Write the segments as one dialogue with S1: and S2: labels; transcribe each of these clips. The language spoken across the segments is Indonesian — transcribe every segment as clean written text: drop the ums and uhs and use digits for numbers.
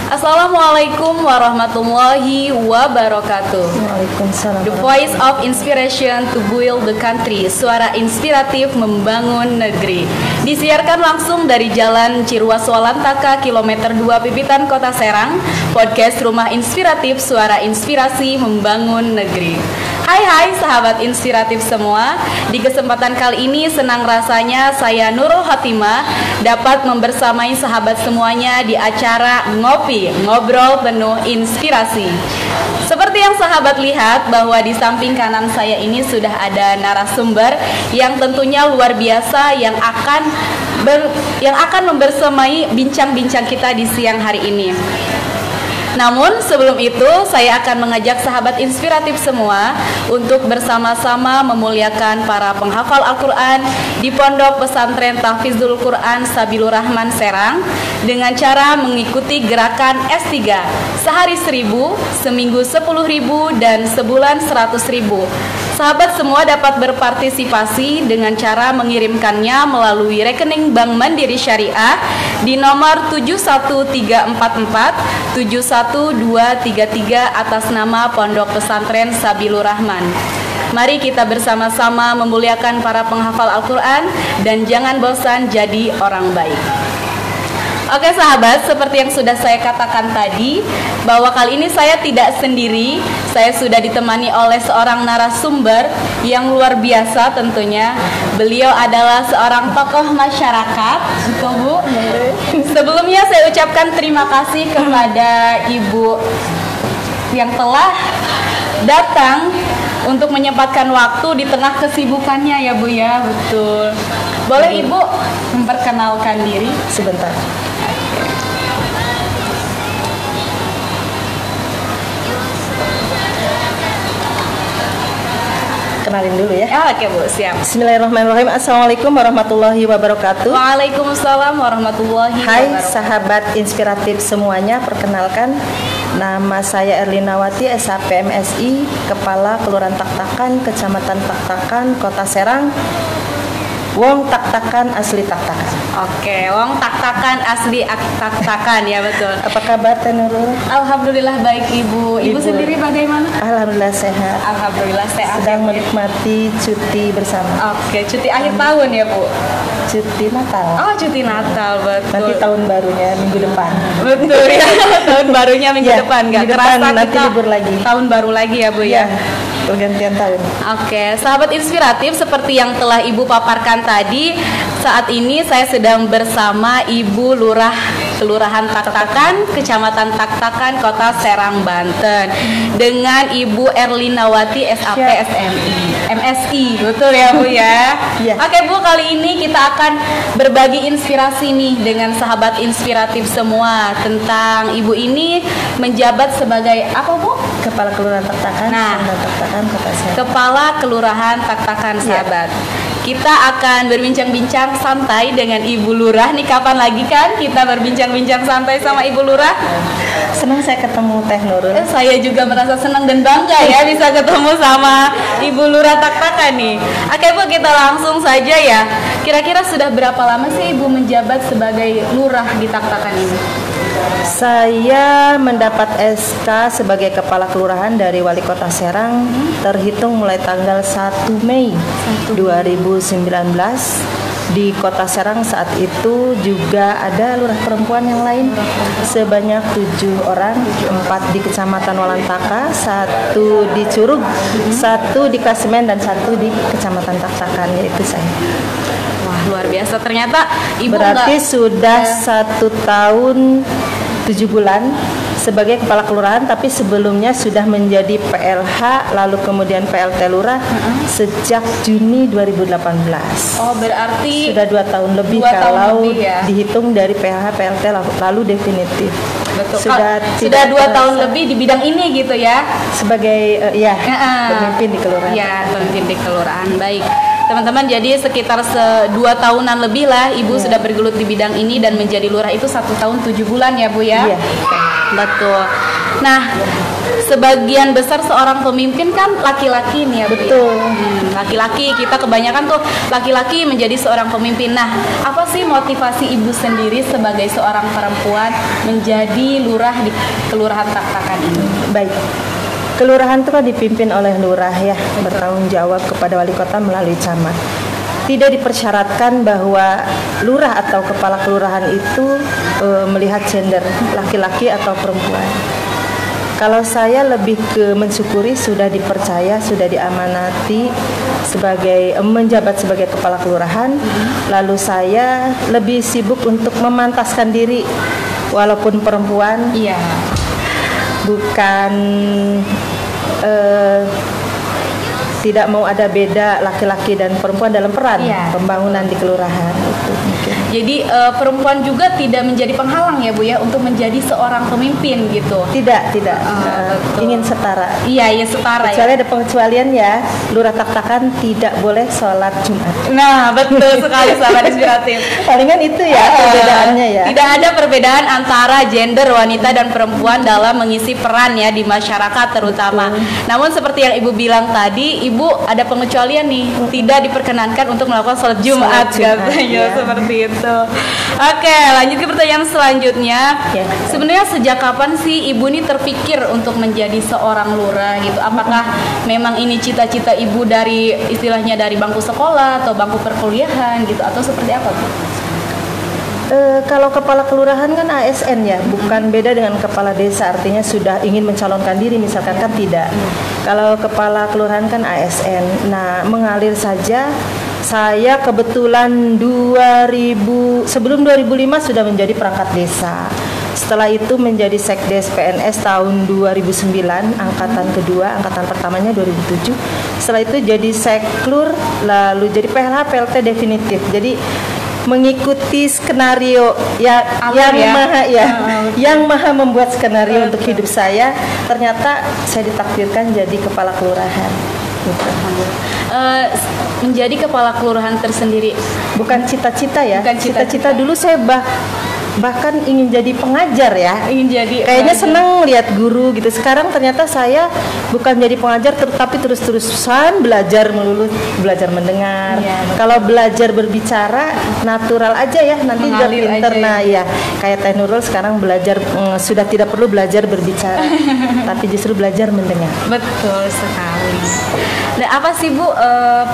S1: Assalamualaikum warahmatullahi wabarakatuh.
S2: Waalaikumsalam.
S1: The voice of inspiration to build the country. Suara inspiratif membangun negeri. Disiarkan langsung dari Jalan Ciruas Walantaka, kilometer 2 Pipitan, Kota Serang. Podcast Rumah Inspiratif, suara inspirasi membangun negeri. Hai sahabat inspiratif semua. Di kesempatan kali ini senang rasanya saya Nurul Hatimah dapat membersamai sahabat semuanya di acara Ngopi, ngobrol penuh inspirasi. Seperti yang sahabat lihat bahwa di samping kanan saya ini sudah ada narasumber yang tentunya luar biasa yang akan membersamai bincang-bincang kita di siang hari ini. Namun sebelum itu saya akan mengajak sahabat inspiratif semua untuk bersama-sama memuliakan para penghafal Al-Quran di Pondok Pesantren Tahfizul Quran Sabilur Rahman Serang dengan cara mengikuti gerakan S3 sehari 1.000, seminggu 10.000 dan sebulan 100.000. Sahabat semua dapat berpartisipasi dengan cara mengirimkannya melalui rekening Bank Mandiri Syariah di nomor 71344 71233 atas nama Pondok Pesantren Sabilur Rahman. Mari kita bersama-sama memuliakan para penghafal Al-Quran dan jangan bosan jadi orang baik. Oke sahabat, seperti yang sudah saya katakan tadi, bahwa kali ini saya tidak sendiri. Saya sudah ditemani oleh seorang narasumber yang luar biasa tentunya. Beliau adalah seorang tokoh masyarakat, betul Bu? Sebelumnya saya ucapkan terima kasih kepada Ibu yang telah datang untuk menyempatkan waktu di tengah kesibukannya ya Bu ya, betul. Boleh Ibu memperkenalkan diri?
S2: Sebentar. Kenalin dulu ya.
S1: Oke Bu, siap.
S2: Bismillahirrahmanirrahim. Assalamualaikum warahmatullahi wabarakatuh.
S1: Waalaikumsalam warahmatullahi
S2: Hai
S1: wabarakatuh.
S2: sahabat inspiratif semuanya, perkenalkan nama saya Erlinawati, SHP MSI, Kepala Kelurahan Taktakan, Kecamatan Taktakan, Kota Serang. Wong Taktakan asli Taktakan.
S1: Oke, Wong Taktakan asli Taktakan ya betul.
S2: Apa kabar Teh Nurul?
S1: Alhamdulillah baik Ibu. Ibu sendiri bagaimana?
S2: Alhamdulillah sehat.
S1: Alhamdulillah sehat.
S2: Sedang menikmati cuti bersama.
S1: Oke, cuti akhir tahun ya Bu.
S2: Cuti Natal.
S1: Oh, cuti Natal betul.
S2: Nanti tahun barunya minggu depan.
S1: Betul ya. Tahun barunya minggu
S2: Ya,
S1: depan nggak
S2: minggu
S1: kerasa
S2: depan, nanti
S1: kita
S2: libur lagi.
S1: Tahun baru lagi ya Bu ya.
S2: Pergantian tahun.
S1: Oke, sahabat inspiratif, seperti yang telah Ibu paparkan tadi, saat ini saya sedang bersama Ibu Lurah Kelurahan Taktakan, Kecamatan Taktakan, Kota Serang, Banten, dengan Ibu Erlinawati, SAP MSI, betul ya Bu ya?
S2: Ya.
S1: Oke Bu, kali ini kita akan berbagi inspirasi nih dengan sahabat inspiratif semua tentang Ibu ini menjabat sebagai apa Bu?
S2: Kepala Kelurahan Taktakan, Taktakan, Kota Serang.
S1: Kepala Kelurahan Taktakan, sahabat. Kita akan berbincang-bincang santai dengan Ibu Lurah. Nih kapan lagi kan kita berbincang-bincang santai sama Ibu Lurah?
S2: Senang saya ketemu Teh Nurul.
S1: Saya juga merasa senang dan bangga ya bisa ketemu sama Ibu Lurah Taktakan nih. Oke Bu, kita langsung saja ya. Kira-kira sudah berapa lama sih Ibu menjabat sebagai Lurah di Taktakan ini?
S2: Saya mendapat SK sebagai Kepala Kelurahan dari Wali Kota Serang terhitung mulai tanggal 1 Mei 2019. Di Kota Serang saat itu juga ada lurah perempuan yang lain sebanyak 7 orang, 4 di Kecamatan Walantaka, 1 di Curug, 1 di Klasemen dan 1 di Kecamatan Taktakan, yaitu saya.
S1: Wah luar biasa, ternyata Ibu
S2: berarti sudah 1 tahun 7 bulan sebagai Kepala Kelurahan, tapi sebelumnya sudah menjadi PLH lalu kemudian PLT Lurah sejak Juni 2018.
S1: Oh berarti
S2: sudah 2 tahun lebih kalau dihitung dari PLH PLT lalu definitif.
S1: Betul.
S2: Sudah
S1: 2 tahun lebih di bidang ini gitu ya.
S2: Sebagai pemimpin di kelurahan.
S1: Ya, pemimpin di kelurahan. Baik. Teman-teman, jadi sekitar 2 tahunan lebih lah Ibu sudah bergelut di bidang ini dan menjadi lurah itu 1 tahun 7 bulan ya Bu ya?
S2: Iya.
S1: Betul. Nah, sebagian besar seorang pemimpin kan laki-laki nih ya, Bu, ya?
S2: Betul.
S1: Laki-laki, kita kebanyakan tuh laki-laki menjadi seorang pemimpin. Nah, apa sih motivasi Ibu sendiri sebagai seorang perempuan menjadi lurah di Kelurahan Tak-Takan ini?
S2: Baik. Kelurahan itu kan dipimpin oleh lurah ya, bertanggung jawab kepada wali kota melalui camat. Tidak dipersyaratkan bahwa lurah atau kepala kelurahan itu melihat gender laki-laki atau perempuan. Kalau saya lebih ke mensyukuri sudah dipercaya, sudah diamanati sebagai menjabat sebagai kepala kelurahan, lalu saya lebih sibuk untuk memantaskan diri walaupun perempuan,
S1: Iya.
S2: bukan tidak mau ada beda laki-laki dan perempuan dalam peran pembangunan di kelurahan itu mungkin.
S1: Jadi perempuan juga tidak menjadi penghalang ya, Bu ya, untuk menjadi seorang pemimpin gitu.
S2: Tidak ingin setara.
S1: Iya, setara
S2: Kecuali
S1: ya.
S2: ada pengecualian ya, lurah Tak-Takan tidak boleh sholat Jumat.
S1: Nah, betul sekali, sahabat inspiratif.
S2: Palingan itu ya perbedaannya ya.
S1: Tidak ada perbedaan antara gender wanita dan perempuan dalam mengisi peran ya di masyarakat terutama. Namun seperti yang Ibu bilang tadi, Ibu ada pengecualian nih, tidak diperkenankan untuk melakukan sholat Jumat katanya,
S2: ya.
S1: seperti itu. Oke, lanjut ke pertanyaan selanjutnya.
S2: Ya.
S1: Sebenarnya sejak kapan sih Ibu nih terpikir untuk menjadi seorang lurah gitu? Apakah memang ini cita-cita Ibu dari istilahnya dari bangku sekolah atau bangku perkuliahan gitu, atau seperti apa, Bu?
S2: Kalau kepala kelurahan kan ASN ya, bukan beda dengan kepala desa, artinya sudah ingin mencalonkan diri misalkan kan tidak. Kalau kepala kelurahan kan ASN. Nah, mengalir saja. Saya kebetulan sebelum 2005 sudah menjadi perangkat desa. Setelah itu menjadi Sekdes PNS tahun 2009, angkatan kedua, angkatan pertamanya 2007. Setelah itu jadi Seklur, lalu jadi PLH PLT definitif. Jadi mengikuti skenario yang maha membuat skenario untuk hidup saya. Ternyata saya ditakdirkan jadi kepala kelurahan. Gitu.
S1: Menjadi kepala kelurahan tersendiri
S2: Bukan cita-cita ya.
S1: Bukan cita-cita.
S2: Dulu saya bahkan ingin jadi pengajar ya.
S1: Ingin jadi
S2: kayaknya senang lihat guru gitu. Sekarang ternyata saya bukan jadi pengajar tapi terus-terusan belajar melulu, belajar mendengar. Kalau belajar berbicara natural aja ya, nanti jadi pinter. Nah ya, kayak Teh Nurul sekarang belajar sudah tidak perlu belajar berbicara tapi justru belajar mendengar.
S1: Betul sekali. Dan apa sih, Bu,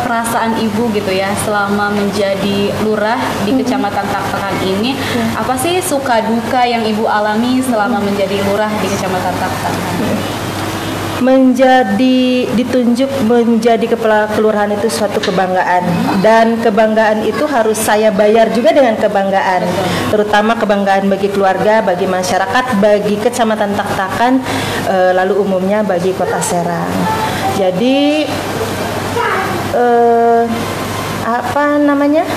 S1: perasaan Ibu gitu ya selama menjadi lurah di Kecamatan Tak-Takan ini? Apa sih suka duka yang Ibu alami selama menjadi lurah di Kecamatan Tak-Takan?
S2: Ditunjuk menjadi kepala kelurahan itu suatu kebanggaan, dan kebanggaan itu harus saya bayar juga dengan kebanggaan. Terutama kebanggaan bagi keluarga, bagi masyarakat, bagi Kecamatan Tak-Takan, lalu umumnya bagi Kota Serang. Jadi apa namanya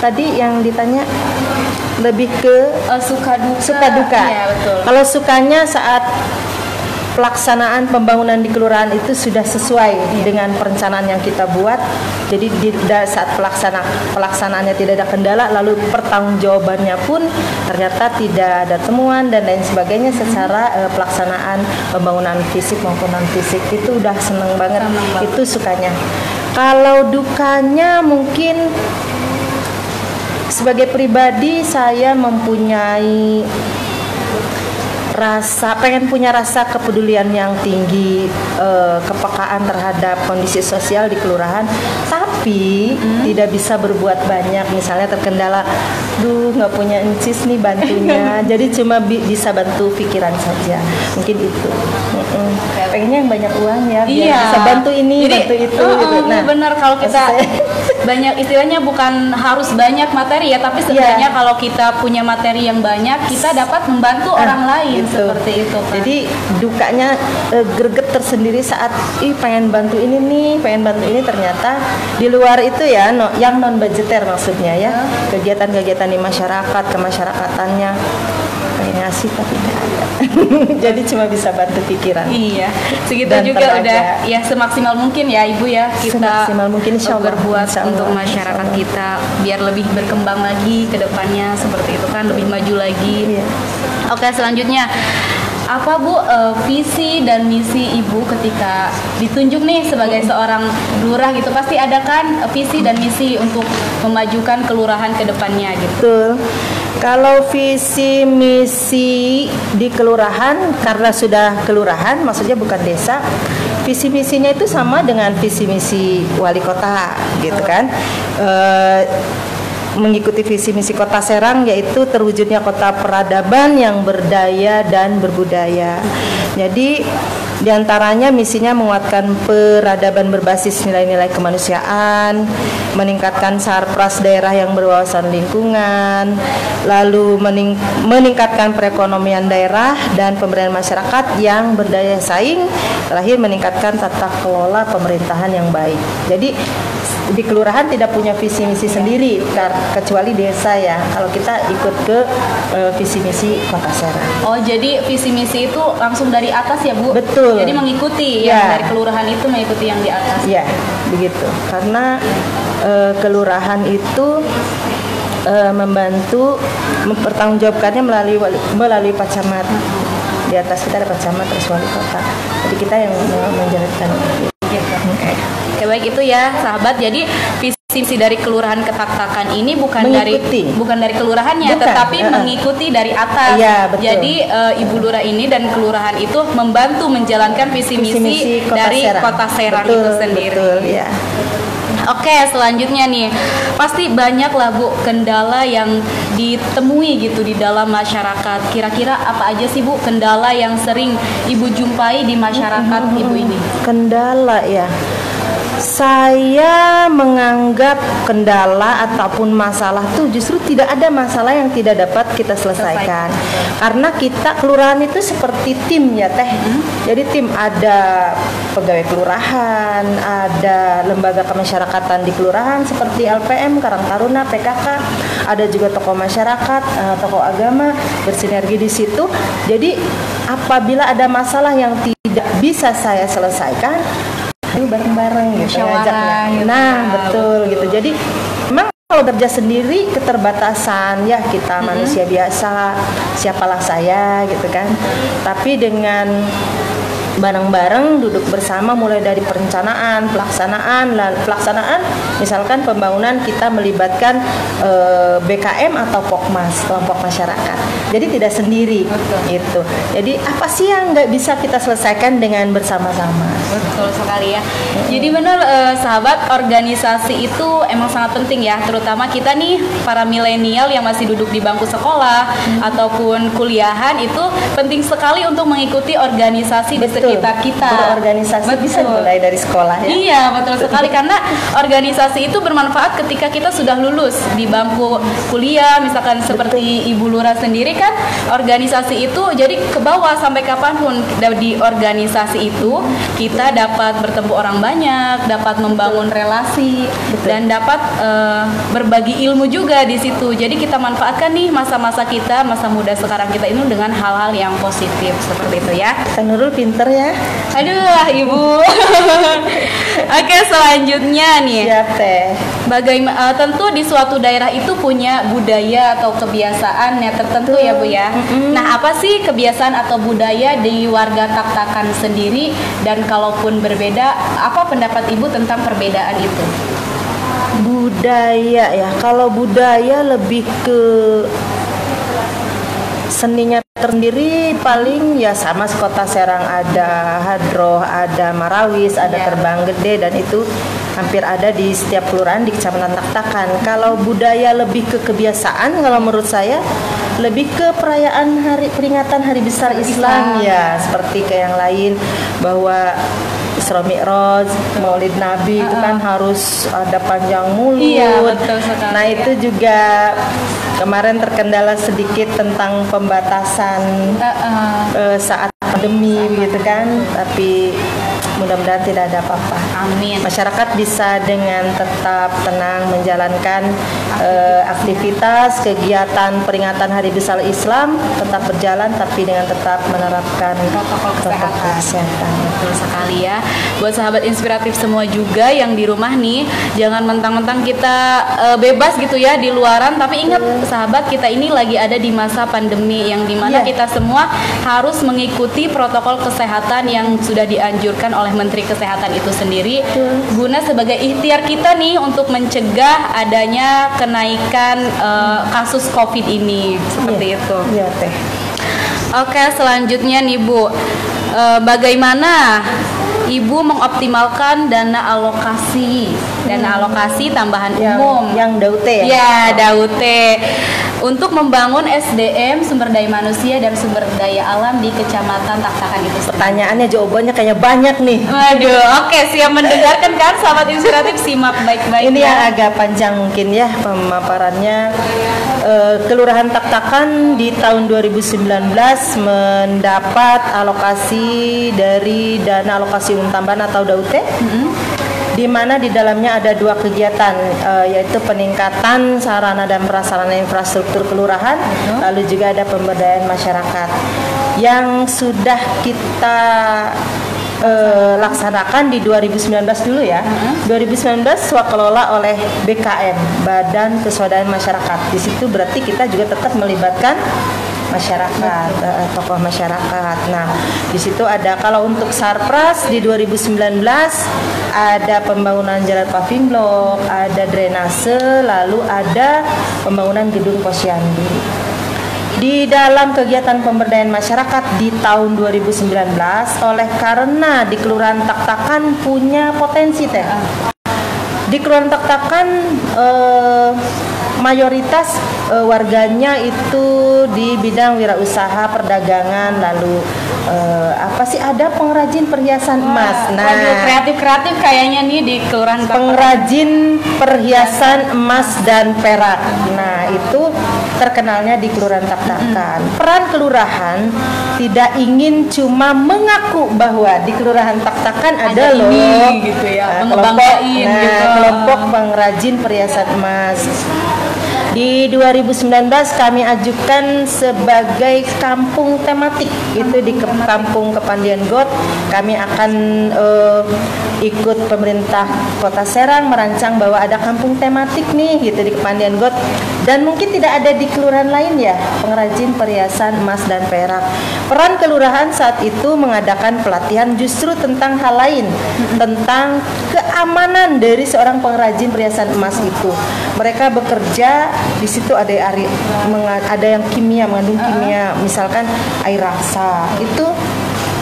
S2: tadi yang ditanya lebih ke
S1: suka duka.
S2: Ya, betul. Kalau sukanya saat pelaksanaan pembangunan di kelurahan itu sudah sesuai dengan perencanaan yang kita buat. Jadi saat pelaksanaannya tidak ada kendala, lalu pertanggungjawabannya pun ternyata tidak ada temuan dan lain sebagainya secara pelaksanaan pembangunan fisik maupun non fisik, itu udah seneng banget. Itu sukanya. Kalau dukanya mungkin sebagai pribadi saya mempunyai pengen punya rasa kepedulian yang tinggi, kepekaan terhadap kondisi sosial di kelurahan, tapi tidak bisa berbuat banyak. Misalnya terkendala, nggak punya encis nih bantunya, jadi cuma bisa bantu pikiran saja. Mungkin itu. Pengennya yang banyak uang ya, biar bisa bantu ini, jadi, bantu itu. Gitu.
S1: Nah, benar, kalau kita banyak, istilahnya bukan harus banyak materi ya, tapi sebenarnya kalau kita punya materi yang banyak, kita dapat membantu orang lain. Seperti itu kan.
S2: Jadi dukanya greget tersendiri saat pengen bantu ini nih, pengen bantu ini, ternyata di luar itu ya yang non budgeter maksudnya ya, kegiatan-kegiatan di masyarakat, kemasyarakatannya pengen ngasih tapi nggak ada. Jadi cuma bisa bantu pikiran.
S1: Iya, segitu juga tenaga. Udah ya semaksimal mungkin ya Ibu ya, kita
S2: semaksimal mungkin
S1: berbuat untuk masyarakat kita biar lebih berkembang lagi ke depannya, seperti itu kan, lebih maju lagi. Oke, selanjutnya Apa Bu visi dan misi Ibu ketika ditunjuk nih sebagai seorang lurah gitu? Pasti ada kan visi dan misi untuk memajukan kelurahan ke depannya gitu.
S2: Betul. Kalau visi misi di kelurahan, karena sudah kelurahan, maksudnya bukan desa, visi misinya itu sama dengan visi misi wali kota, gitu kan? Mengikuti visi misi Kota Serang, yaitu terwujudnya kota peradaban yang berdaya dan berbudaya. Jadi diantaranya misinya menguatkan peradaban berbasis nilai-nilai kemanusiaan, meningkatkan sarpras daerah yang berwawasan lingkungan, lalu meningkatkan perekonomian daerah dan pemberdayaan masyarakat yang berdaya saing, terakhir meningkatkan tata kelola pemerintahan yang baik. Jadi di kelurahan tidak punya visi misi sendiri kecuali desa ya. Kalau kita ikut ke visi misi Kota Serang.
S1: Oh, jadi visi misi itu langsung dari atas ya Bu?
S2: Betul.
S1: Jadi mengikuti
S2: ya.
S1: Yang dari kelurahan itu mengikuti yang di atas.
S2: Ya, begitu. Karena kelurahan itu membantu mempertanggungjawabkannya melalui Pak Camat. Di atas kita ada Pak Camat terus wali kota. Jadi kita yang menjalankan
S1: gitu. Oke, baik itu ya sahabat. Jadi visi dari kelurahan Ketaktakan ini bukan dari kelurahannya, bukan, tetapi mengikuti dari atas.
S2: Ya, betul.
S1: Jadi Ibu Lurah ini dan kelurahan itu membantu menjalankan visi misi dari Kota Serang
S2: betul,
S1: itu sendiri.
S2: Betul, ya.
S1: Oke, selanjutnya nih, pasti banyak lah Bu kendala yang ditemui gitu di dalam masyarakat. Kira-kira apa aja sih Bu kendala yang sering Ibu jumpai di masyarakat Ibu ini?
S2: Kendala ya. Saya menganggap kendala ataupun masalah itu justru tidak ada masalah yang tidak dapat kita selesaikan. Karena kita kelurahan itu seperti tim ya Teh. Jadi tim ada pegawai kelurahan, ada lembaga kemasyarakatan di kelurahan seperti LPM, Karang Taruna, PKK, ada juga tokoh masyarakat, tokoh agama bersinergi di situ. Jadi apabila ada masalah yang tidak bisa saya selesaikan, bareng-bareng gitu ngajaknya. Nah, betul gitu. Jadi memang kalau kerja sendiri keterbatasan ya, kita manusia biasa, siapalah saya gitu kan. Tapi dengan bareng-bareng duduk bersama mulai dari perencanaan, pelaksanaan misalkan pembangunan kita melibatkan BKM atau Pokmas, kelompok masyarakat. Jadi tidak sendiri gitu. Jadi apa sih yang nggak bisa kita selesaikan dengan bersama-sama?
S1: Betul sekali ya. Jadi benar sahabat, organisasi itu emang sangat penting ya, terutama kita nih para milenial yang masih duduk di bangku sekolah ataupun kuliahan, itu penting sekali untuk mengikuti organisasi di sekitar kita.
S2: Berorganisasi bisa mulai dari sekolah ya.
S1: Iya, betul sekali, karena organisasi itu bermanfaat ketika kita sudah lulus di bangku kuliah, misalkan seperti Ibu Lurah sendiri kan, organisasi itu jadi ke bawah sampai kapanpun di organisasi itu kita dapat bertemu orang banyak, dapat membangun relasi dan dapat berbagi ilmu juga di situ. Jadi kita manfaatkan nih masa-masa kita, masa muda sekarang kita ini dengan hal-hal yang positif seperti itu ya.
S2: Kang Nurul pinter ya.
S1: Aduh, Ibu. Oke, selanjutnya nih.
S2: Siap Teh.
S1: Bagaimana tentu di suatu daerah itu punya budaya atau kebiasaan yang tertentu ya Bu ya. Nah, apa sih kebiasaan atau budaya di warga Taktakan sendiri, dan kalaupun berbeda, apa pendapat Ibu tentang perbedaan itu?
S2: Budaya ya, kalau budaya lebih ke seninya tersendiri, paling ya sama Kota Serang, ada hadroh, ada marawis, ada terbang gede, dan itu hampir ada di setiap kelurahan di Kecamatan Taktakan. Kalau budaya lebih ke kebiasaan, kalau menurut saya lebih ke perayaan peringatan hari besar Islam ya, seperti ke yang lain, bahwa Isra Mi'raj, Maulid Nabi itu kan harus ada panjang mulut.
S1: Iya, betul sekali.
S2: Nah, itu juga kemarin terkendala sedikit tentang pembatasan saat pandemi gitu kan, tapi mudah-mudahan tidak ada apa-apa.
S1: Amin.
S2: Masyarakat bisa dengan tetap tenang menjalankan aktivitas kegiatan peringatan Hari Besar Islam tetap berjalan, tapi dengan tetap menerapkan
S1: protokol kesehatan. Betul sekali ya. Buat sahabat inspiratif semua juga yang di rumah nih, jangan mentang-mentang kita bebas gitu ya di luaran, tapi ingat sahabat, kita ini lagi ada di masa pandemi yang dimana kita semua harus mengikuti protokol kesehatan yang sudah dianjurkan oleh Menteri Kesehatan itu sendiri, guna sebagai ikhtiar kita nih untuk mencegah adanya kenaikan kasus COVID ini, seperti itu.
S2: Iya teh.
S1: Oke, selanjutnya nih Bu, bagaimana Ibu mengoptimalkan dana alokasi tambahan umum
S2: yang DAUT ya?
S1: Ya, DAUT untuk membangun SDM, sumber daya manusia dan sumber daya alam di Kecamatan Taktakan itu.
S2: Pertanyaannya, jawabannya kayaknya banyak nih.
S1: Waduh, oke, siap mendengarkan kan sahabat inspiratif, simak baik-baik.
S2: Ini yang agak panjang mungkin ya pemaparannya. Kelurahan Taktakan di tahun 2019 mendapat alokasi dari dana alokasi umum tambahan atau DAUT, di mana di dalamnya ada dua kegiatan, yaitu peningkatan sarana dan prasarana infrastruktur kelurahan, lalu juga ada pemberdayaan masyarakat yang sudah kita laksanakan di 2019 dulu ya. 2019 swakelola oleh BKM, Badan Keswadaan Masyarakat. Di situ berarti kita juga tetap melibatkan masyarakat, tokoh masyarakat. Nah, di situ ada, kalau untuk Sarpras di 2019 ada pembangunan jalan paving block, ada drainase, lalu ada pembangunan gedung posyandu. Di dalam kegiatan pemberdayaan masyarakat di tahun 2019, oleh karena di Kelurahan Taktakan punya potensi teh. Di Kelurahan Taktakan mayoritas warganya itu di bidang wirausaha, perdagangan, lalu ada pengrajin perhiasan emas. Nah,
S1: kreatif kayaknya nih di Kelurahan Taktakan.
S2: Pengrajin perhiasan emas dan perak. Nah, itu terkenalnya di Kelurahan Taktakan. Peran kelurahan tidak ingin cuma mengaku bahwa di Kelurahan Taktakan ada loh
S1: ini, gitu ya,
S2: kelompok pengrajin perhiasan emas. Di 2019 kami ajukan sebagai kampung tematik, itu di Kampung Kepandian Got. Kami akan ikut pemerintah Kota Serang merancang bahwa ada kampung tematik nih gitu di Kepandian Got, dan mungkin tidak ada di kelurahan lain ya, pengrajin perhiasan emas dan perak. Peran kelurahan saat itu mengadakan pelatihan justru tentang hal lain, tentang keamanan dari seorang pengrajin perhiasan emas itu. Mereka bekerja di situ, ada yang kimia, mengandung kimia, misalkan air raksa. Itu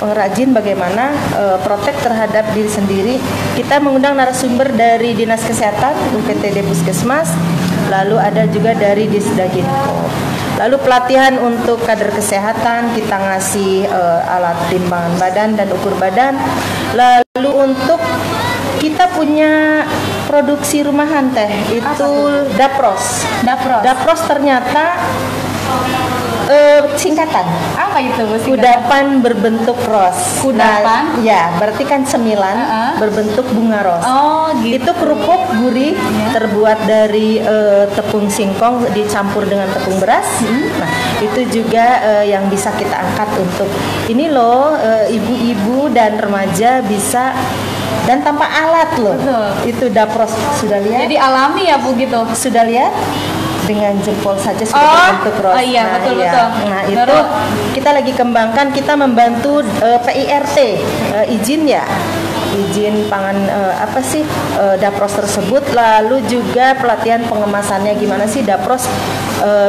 S2: pengrajin bagaimana protek terhadap diri sendiri. Kita mengundang narasumber dari Dinas Kesehatan, UPTD Puskesmas, lalu ada juga dari Disdaginko. Lalu pelatihan untuk kader kesehatan, kita ngasih alat timbangan badan dan ukur badan. Lalu untuk kita punya produksi rumahan teh, itu dapros. Dapros ternyata singkatan.
S1: Apa itu?
S2: Kudapan berbentuk ros.
S1: Kudapan?
S2: Nah, ya, berarti kan semilan berbentuk bunga ros.
S1: Oh, gitu.
S2: Itu kerupuk gurih terbuat dari tepung singkong dicampur dengan tepung beras. Nah, itu juga yang bisa kita angkat untuk ini loh, ibu-ibu dan remaja bisa, dan tanpa alat loh.
S1: Betul.
S2: Itu dapros, sudah lihat?
S1: Jadi alami ya Bu gitu.
S2: Sudah lihat? Dengan jempol saja sudah berbentuk ros.
S1: Oh iya, betul.
S2: Nah, itu kita lagi kembangkan, kita membantu PIRT, izin pangan dapros tersebut, lalu juga pelatihan pengemasannya, gimana sih dapros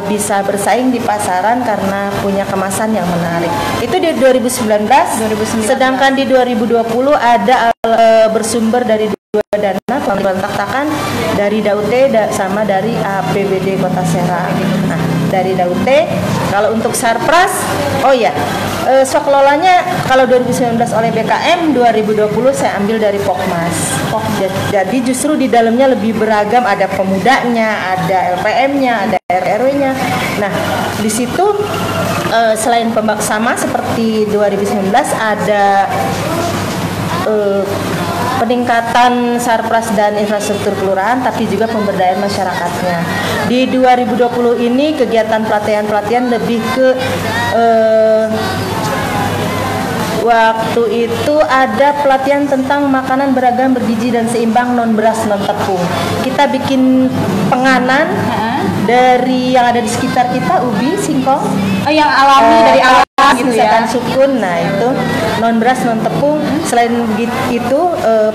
S2: bisa bersaing di pasaran karena punya kemasan yang menarik. Itu di 2019. Sedangkan di 2020 ada bersumber dari dua dana, Kelurahan Taktakan, dari DAUT sama dari APBD Kota Serang. Nah, dari DAUT, kalau untuk Sarpras, swakelolanya kalau 2019 oleh BKM, 2020 saya ambil dari Pokmas. Jadi justru di dalamnya lebih beragam, ada pemudanya, ada LPM-nya, ada RW-nya. Nah, di situ selain sama seperti 2019 ada peningkatan sarpras dan infrastruktur kelurahan, tapi juga pemberdayaan masyarakatnya. Di 2020 ini kegiatan pelatihan lebih ke waktu itu ada pelatihan tentang makanan beragam, bergizi dan seimbang, non beras, non tepung. Kita bikin penganan dari yang ada di sekitar kita, ubi, singkong,
S1: yang alami dari alam gitu ya.
S2: Sukun, nah itu non beras, non tepung. Selain itu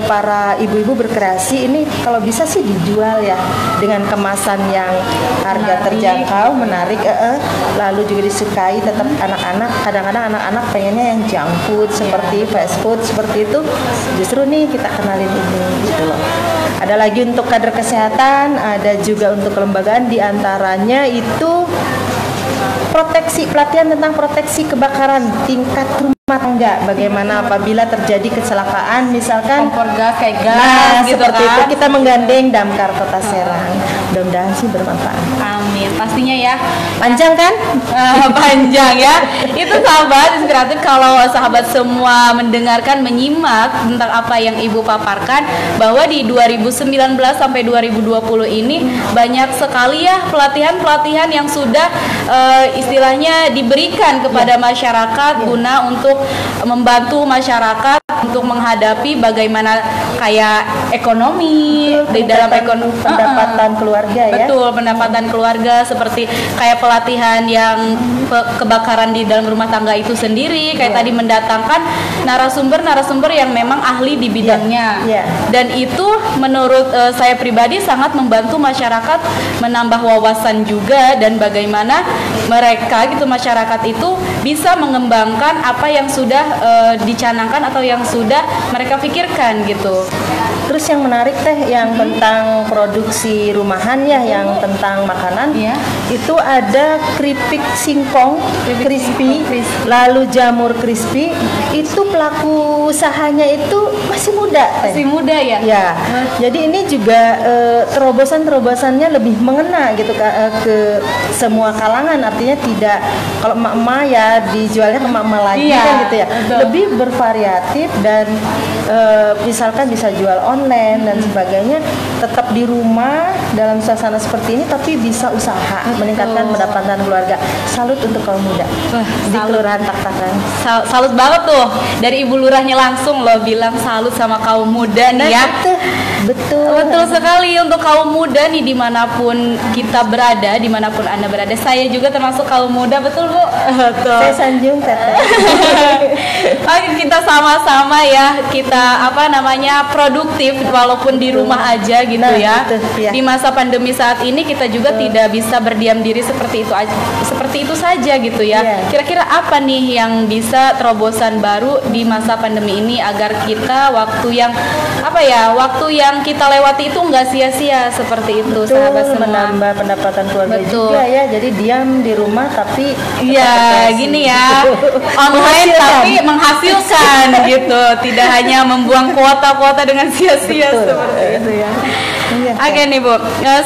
S2: para ibu-ibu berkreasi ini kalau bisa sih dijual ya dengan kemasan yang harga terjangkau, menarik, lalu juga disukai tetap anak-anak. Kadang-kadang anak-anak pengennya yang junk food seperti fast food seperti itu. Justru nih kita kenalin ini gitu loh. Ada lagi untuk kader kesehatan, ada juga untuk kelembagaan, diantaranya itu pelatihan tentang proteksi kebakaran tingkat rumah tangga. Bagaimana apabila terjadi kecelakaan, misalkan
S1: kompor gas kayak gas gitu
S2: seperti
S1: kan.
S2: itu, kita menggandeng Damkar Kota Serang. Mudah-mudahan sih bermanfaat.
S1: Amin, pastinya ya.
S2: Panjang kan?
S1: Panjang ya. Itu sahabat inspiratif, kalau sahabat semua mendengarkan, menyimak tentang apa yang Ibu paparkan, bahwa di 2019 sampai 2020 ini banyak sekali ya pelatihan-pelatihan yang sudah istilahnya diberikan kepada masyarakat guna untuk membantu masyarakat untuk menghadapi bagaimana kayak ekonomi di dalam ekonomi,
S2: pendapatan keluarga ya.
S1: Betul, pendapatan keluarga, seperti kayak pelatihan yang kebakaran di dalam rumah tangga itu sendiri, kayak tadi mendatangkan narasumber yang memang ahli di bidangnya. Dan itu menurut saya pribadi sangat membantu masyarakat menambah wawasan juga, dan bagaimana mereka gitu, masyarakat itu bisa mengembangkan apa yang sudah dicanangkan atau yang sudah mereka pikirkan gitu.
S2: Terus yang menarik teh yang tentang produksi rumahan ya, yang tentang makanan, itu ada keripik singkong crispy, lalu jamur crispy. Itu pelaku usahanya itu masih muda teh.
S1: Masih muda ya?
S2: Ya. Jadi ini juga terobosan-terobosannya lebih mengena gitu ke semua kalangan. Artinya tidak, kalau emak-emak ya dijualnya ke emak-emak lagi kan gitu ya.
S1: Betul.
S2: Lebih bervariatif dan misalkan bisa jual online dan sebagainya, tetap di rumah dalam suasana seperti ini tapi bisa usaha meningkatkan pendapatan keluarga. Salut untuk kaum muda di Kelurahan Tak-Takan.
S1: Salut banget tuh dari Ibu Lurahnya langsung loh bilang salut sama kaum muda nih ya.
S2: Betul
S1: sekali untuk kaum muda nih, dimanapun kita berada, dimanapun Anda berada. Saya juga termasuk kaum muda, betul Bu? Betul.
S2: Saya sanjung teteh.
S1: Oke, kita sama-sama ya, kita produktif walaupun di rumah aja gitu ya.
S2: Betul, ya.
S1: Di masa pandemi saat ini kita juga tidak bisa berdiam diri seperti itu saja gitu ya. Kira-kira apa nih yang bisa terobosan baru di masa pandemi ini agar kita waktu yang kita lewati itu nggak sia-sia seperti itu.
S2: Betul,
S1: sahabat semua.
S2: menambah pendapatan keluarga juga ya. Jadi diam di rumah tapi
S1: gini ya, online tapi menghasilkan gitu, tidak hanya membuang kuota-kuota dengan sia-sia seperti itu ya. Oke nih Bu,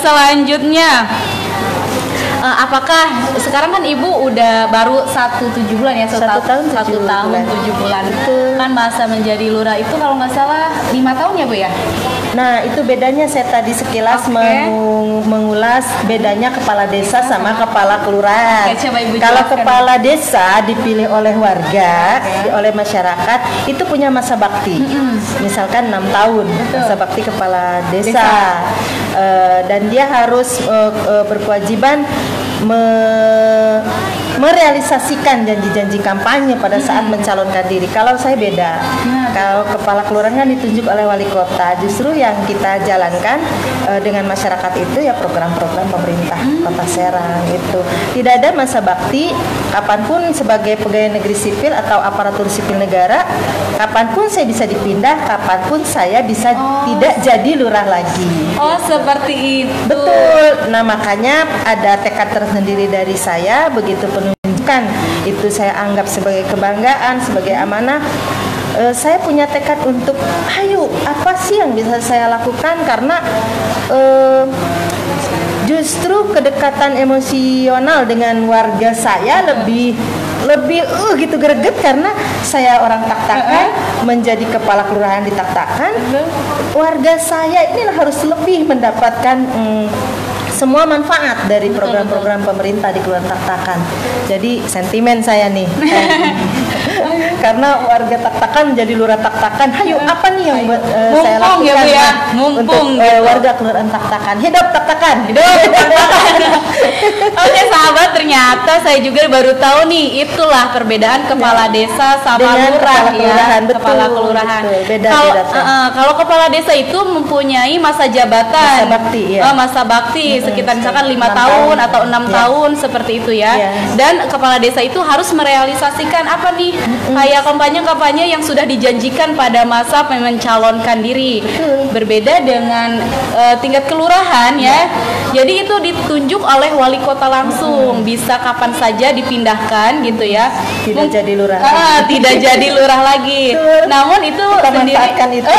S1: selanjutnya apakah sekarang kan Ibu udah baru 7 bulan ya, 1 tahun 7 bulan kan masa menjadi lurah itu kalau nggak salah 5 tahun ya Bu ya?
S2: Nah itu bedanya, saya tadi sekilas mengulas bedanya kepala desa sama kepala kelurahan. Kalau kepala desa dipilih oleh warga, oleh masyarakat, itu punya masa bakti. Misalkan 6 tahun masa bakti kepala desa. Dan dia harus berkewajiban merealisasikan janji-janji kampanye pada saat mencalonkan diri. Kalau saya beda. Kalau kepala kelurahan kan ditunjuk oleh wali kota. Justru yang kita jalankan dengan masyarakat itu ya program-program pemerintah Kota Serang itu. Tidak ada masa bakti. Kapanpun sebagai pegawai negeri sipil atau aparatur sipil negara, kapanpun saya bisa dipindah, kapanpun saya bisa tidak jadi lurah lagi.
S1: Oh seperti itu.
S2: Betul. Nah makanya ada tekad tersendiri dari saya, begitu penunjukan itu saya anggap sebagai kebanggaan, sebagai amanah. Saya punya tekad untuk ayo apa sih yang bisa saya lakukan, karena Justru kedekatan emosional dengan warga saya lebih gitu greget karena saya orang Tak-Takan, menjadi kepala kelurahan di Tak-Takan. Warga saya ini harus lebih mendapatkan semua manfaat dari program-program pemerintah di Kelurahan Tak-Takan. Jadi sentimen saya nih. Karena warga Tak-Takan menjadi lurah Tak-Takan. Hayo, apa nih yang buat saya lakukan
S1: ya, Bu, ya? Mumpung
S2: untuk
S1: gitu.
S2: warga Kelurahan Tak-Takan. Hidup Tak-Takan.
S1: Oke sahabat, ternyata saya juga baru tahu nih, itulah perbedaan kepala desa sama
S2: dengan
S1: lurah
S2: kepala kelurahan.
S1: ya.
S2: Betul,
S1: Kepala kelurahan.
S2: betul. Beda,
S1: Kalau
S2: beda,
S1: kalau kepala desa itu mempunyai masa jabatan,
S2: Masa bakti, ya.
S1: Masa bakti sekitar misalkan 5 tahun atau 6 tahun seperti itu ya. Dan kepala desa itu harus merealisasikan apa nih? Kayak kampanye-kampanye yang sudah dijanjikan pada masa mencalonkan diri. Berbeda dengan tingkat kelurahan ya. Jadi itu ditunjuk oleh wali kota langsung, bisa kapan saja dipindahkan gitu ya.
S2: Tidak jadi lurah.
S1: Tidak jadi lurah lagi. Namun itu
S2: kita
S1: sendiri
S2: manfaatkan itu.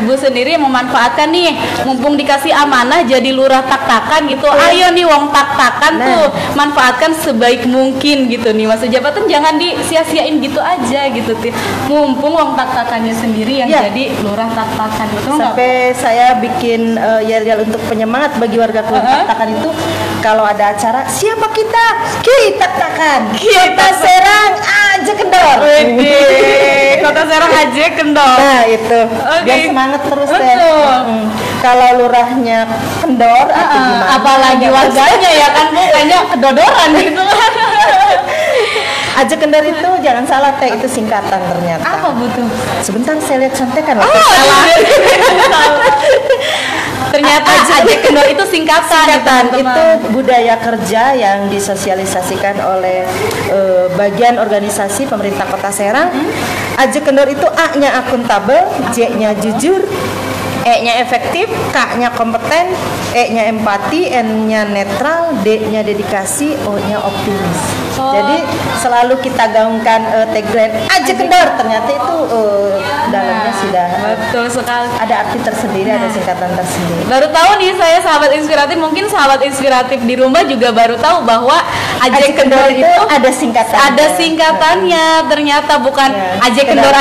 S1: Ibu sendiri memanfaatkan nih, mumpung dikasih amanah jadi lurah Tak-Takan gitu. Ayo nih wong Tak-Takan tuh manfaatkan sebaik mungkin gitu nih. Masa jabatan jangan disia-siain gitu aja gitu tuh. Mumpung wong Tak-Takannya sendiri yang jadi lurah Tak-Takan gitu.
S2: Sampai saya bikin yel-yel untuk penyemangat bagi warga Kelurahan Tak-Takan itu, kalau ada acara, siapa kita? Kita Tak-Takan. Kita Serang aja kendor.
S1: Kota Serang aja kendor.
S2: Nah itu, biar semangat terus deh. Kalau lurahnya kendor,
S1: apalagi warganya ya kan Bu, kayaknya kedodoran gitu.
S2: Aja kendor itu jangan salah teh, itu singkatan ternyata.
S1: Apa butuh?
S2: Sebentar saya lihat contekan.
S1: Ternyata aja kendor itu singkatan
S2: itu budaya kerja yang disosialisasikan oleh bagian organisasi pemerintah Kota Serang. Aja kendor itu A-nya akuntabel, J-nya jujur, E-nya efektif, K-nya kompeten, E-nya empati, N-nya netral, D-nya dedikasi, O-nya optimis. Jadi selalu kita gaungkan tagline aja kendor, ternyata itu dalamnya sudah
S1: betul sekali.
S2: Ada arti tersendiri, ada singkatan tersendiri.
S1: Baru tahu nih saya sahabat inspiratif, mungkin sahabat inspiratif di rumah juga baru tahu bahwa aja kendor itu
S2: ada singkatan.
S1: Ada singkatannya, ternyata bukan aja kendor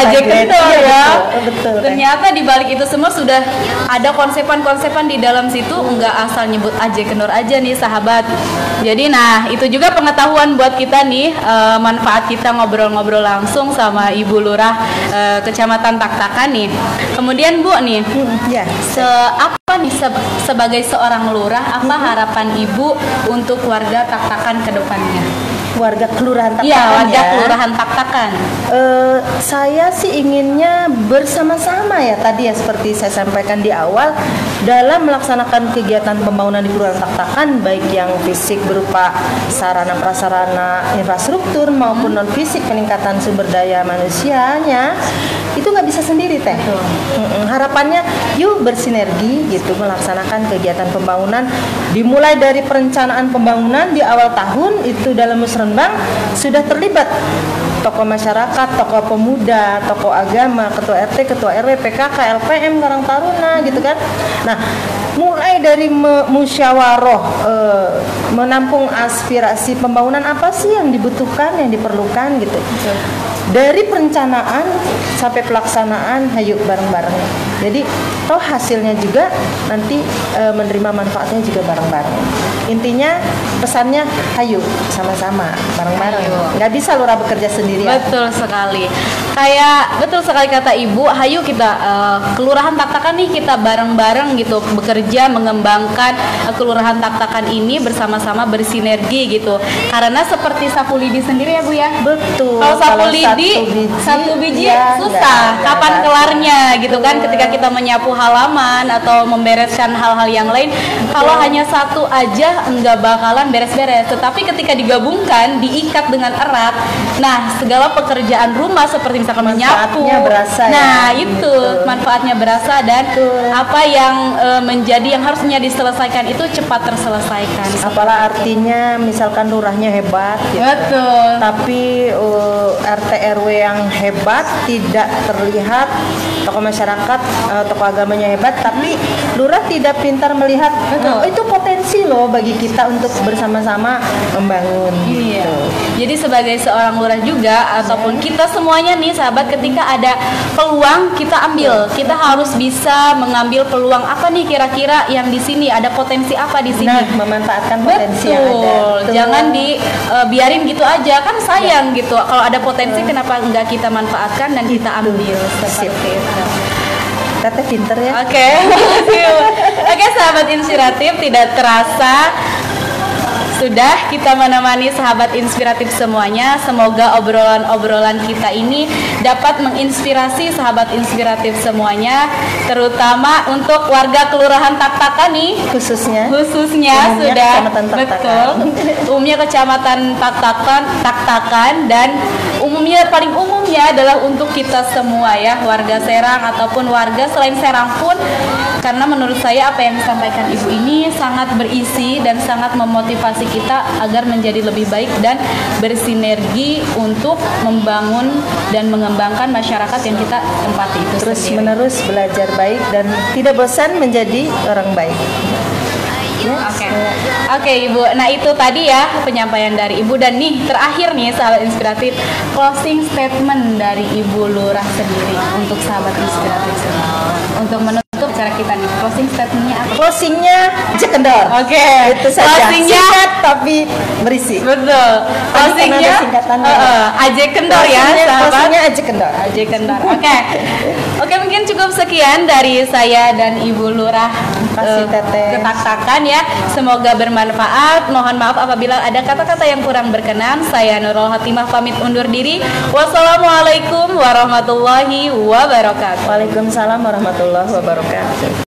S2: ya. Betul.
S1: Ternyata di balik itu semua sudah ada konsepan-konsepan di dalam situ, enggak asal nyebut aja kendor aja nih sahabat. Jadi nah, itu juga pengetahuan buat kita nih, manfaat kita ngobrol-ngobrol langsung sama Ibu Lurah Kecamatan Tak-Takan nih. Kemudian Bu nih, apa nih sebagai seorang lurah, apa harapan Ibu untuk warga Tak-Takan ke depannya?
S2: Warga Kelurahan Tak-Takan
S1: ya? Warga Kelurahan Tak-Takan.
S2: Saya sih inginnya bersama-sama ya, tadi ya seperti saya sampaikan di awal, dalam melaksanakan kegiatan pembangunan di Kelurahan Tak-Takan, baik yang fisik berupa sarana prasarana infrastruktur maupun non fisik peningkatan sumber daya manusianya, itu nggak bisa sendiri teh. Harapannya yuk bersinergi gitu melaksanakan kegiatan pembangunan, dimulai dari perencanaan pembangunan di awal tahun itu dalam Musrenbang sudah terlibat tokoh masyarakat, tokoh pemuda, tokoh agama, ketua RT, ketua RW, PKK, LPM, Karang Taruna gitu kan. Nah, mulai dari musyawarah menampung aspirasi pembangunan apa sih yang dibutuhkan, yang diperlukan gitu. Dari perencanaan sampai pelaksanaan, hayu bareng-bareng. Jadi toh hasilnya juga nanti menerima manfaatnya juga bareng-bareng. Intinya pesannya hayu sama-sama bareng-bareng. Nggak bisa lurah bekerja sendirian.
S1: Betul sekali. Kayak betul sekali kata Ibu, hayu kita Kelurahan Tak-Takan nih kita bareng-bareng gitu bekerja mengembangkan Kelurahan Tak-Takan ini bersama-sama bersinergi gitu. Karena seperti sapu lidi sendiri ya Bu ya.
S2: Betul.
S1: Kalau sapu lidi satu biji susah. Kapan kelarnya gitu kan, ketika kita menyapu halaman atau membereskan hal-hal yang lain. Kalau hanya satu aja enggak bakalan beres-beres. Tetapi ketika digabungkan, diikat dengan erat, nah segala pekerjaan rumah seperti misalkan menyapu,
S2: berasa,
S1: nah ya? Itu manfaatnya berasa dan apa yang menjadi yang harusnya diselesaikan itu cepat terselesaikan.
S2: Apalah artinya misalkan lurahnya hebat gitu.
S1: Betul.
S2: Tapi RT RW yang hebat, tidak terlihat tokoh masyarakat, tokoh agamanya hebat, tapi lurah tidak pintar melihat itu potensi loh bagi kita untuk bersama-sama membangun.
S1: Iya.
S2: Gitu.
S1: Jadi sebagai seorang lurah juga ataupun kita semuanya nih sahabat, ketika ada peluang kita ambil. Kita harus bisa mengambil peluang apa nih kira-kira yang di sini ada potensi apa di sini.
S2: Nah, memanfaatkan potensi yang ada.
S1: Betul. Jangan biarin gitu aja, kan sayang gitu. Kalau ada potensi kenapa enggak kita manfaatkan dan kita ambil seperti itu.
S2: Teteh pinter ya.
S1: Oke. Oke, sahabat inspiratif, tidak terasa sudah kita menemani sahabat inspiratif semuanya. Semoga obrolan-obrolan kita ini dapat menginspirasi sahabat inspiratif semuanya, terutama untuk warga Kelurahan Tak-Takan nih, khususnya
S2: Umumnya
S1: sudah
S2: Kecamatan Tak-Takan.
S1: betul. Umumnya Kecamatan Tak-Takan dan umumnya paling umumnya adalah untuk kita semua ya, warga Serang ataupun warga selain Serang pun, karena menurut saya apa yang disampaikan Ibu ini sangat berisi dan sangat memotivasi kita agar menjadi lebih baik dan bersinergi untuk membangun dan mengembangkan masyarakat yang kita tempati itu
S2: Terus
S1: sendiri.
S2: menerus belajar baik dan tidak bosan menjadi orang baik.
S1: Oke, Ibu. Nah, itu tadi ya penyampaian dari Ibu, dan nih terakhir nih sahabat inspiratif, closing statement dari Ibu Lurah sendiri untuk sahabat inspiratif semua. Untuk menutup cara kita nih, closing statementnya apa?
S2: Closingnya Ajak Kendor.
S1: Oke.
S2: Itu saja.
S1: Closingnya
S2: Singkat tapi berisi.
S1: betul. Closingnya
S2: ada singkatannya.
S1: Ajak Kendor ya, sahabat.
S2: Closingnya Ajak Kendor.
S1: Ajak Kendor. Oke, mungkin cukup sekian dari saya dan Ibu Lurah
S2: Kasih Teteh.
S1: Tak-Takan ya. Semoga bermanfaat. Mohon maaf apabila ada kata-kata yang kurang berkenan. Saya Nurul Hatimah pamit undur diri. Wassalamualaikum warahmatullahi wabarakatuh.
S2: Waalaikumsalam warahmatullahi wabarakatuh.